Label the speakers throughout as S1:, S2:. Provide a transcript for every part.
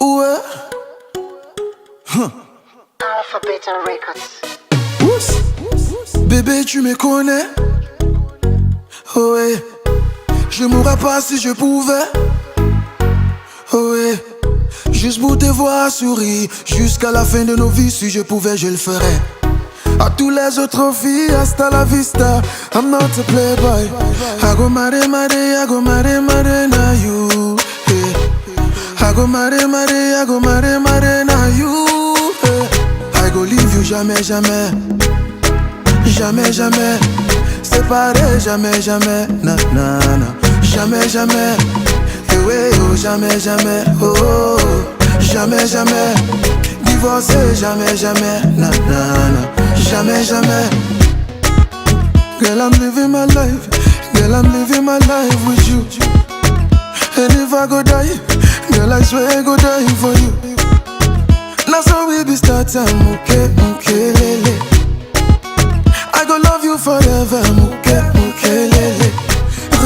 S1: Ouais.
S2: Alphabet Records.
S1: Bébé, tu me connais. Oh ouais. Je mourrais pas si je pouvais. Oh ouais. Juste pour te voir sourire jusqu'à la fin de nos vies. Si je pouvais, je le ferais. À tous les autres filles, hasta la vista. I'm not a playboy. I go marry, I go marry, na you. Hey. I go marry, I go marry, na you. Hey. I go leave you jamais, jamais. Jamais, jamais. Séparé, jamais, jamais. Na, na, na. Jamais, jamais. Eh ouais, oh, jamais, jamais. Oh, oh, oh. Jamais, jamais. Divorcé, jamais, jamais. Na, na, na. Jamais, jamais. Girl, I'm living my life. Girl, I'm living my life with you. And if I go die, girl, I swear I go die for you. Now so we be starting, muke, muke, lele. I go love you forever, muke, muke, lele.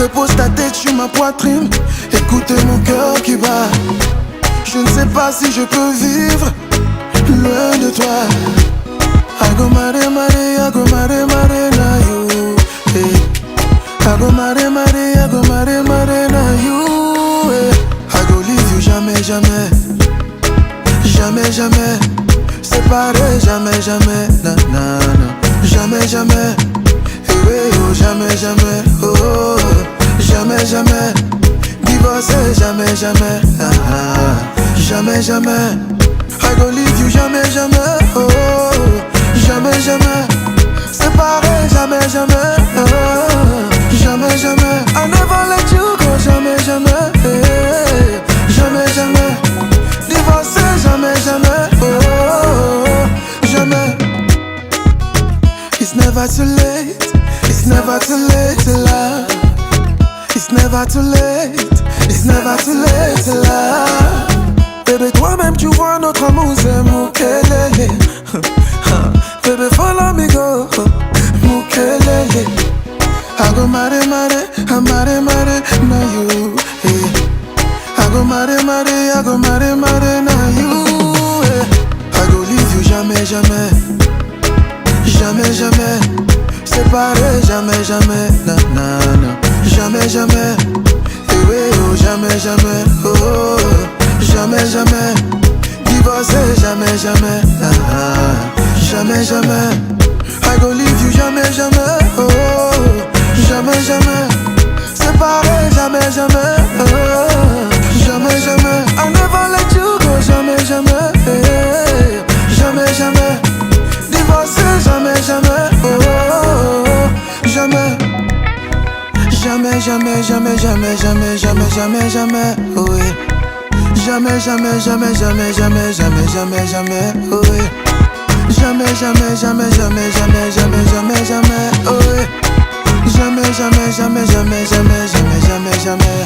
S1: Repose ta tête sur ma poitrine. Écoute mon cœur qui bat. Je ne sais pas si je peux vivre loin de toi. I go marry, I go marry, na you. Hey. I go marry, I go marry, na you. Hey. I go leave you jamais, jamais. Jamais, jamais. Séparé, jamais, jamais. Na, na, na. Jamais, jamais. Hey, hey, oh, jamais, jamais. Oh, oh, oh. Jamais, jamais. Divorcé, jamais, jamais. Ah, ah. Jamais, jamais. I go leave you jamais, jamais. Oh, oh, oh. Jamais, jamais. Séparé, jamais, jamais. Jamais, jamais. I never let you go, jamais, jamais. Jamais, jamais. Divorcé, jamais, jamais. Jamais. It's never too late. It's never too late to love. It's never too late. It's never too late to love. Bébé, toi-même tu vois notre amour, c'est moukelele. Baby, follow me go, mukelele. I go marry, I marry, na you. Hey. I go marry, I go marry, na you. Hey. I go leave you jamais, jamais. Jamais, jamais. Séparé, jamais, jamais. Na, na, na. Jamais, jamais. Hey, ouais, oh, jamais, jamais. Oh, oh, oh. Jamais, jamais. Divorcé, jamais, jamais. Ah, ah. Jamais, jamais. I go leave you jamais, jamais. Oh, jamais, jamais. Séparé, jamais, jamais. Oh, jamais, jamais. I never let you go, jamais, jamais. Jamais, jamais. Divorcé, jamais, jamais. Oh, jamais. Jamais, jamais, jamais, jamais, jamais, jamais, jamais, jamais. Oh, yeah. Jamais, jamais, jamais, jamais, jamais, jamais, jamais, jamais. Oh, yeah. Jamais, jamais, jamais, jamais, jamais, jamais, jamais, jamais, oh ouais. Jamais, jamais, jamais, jamais, jamais, jamais, jamais, jamais.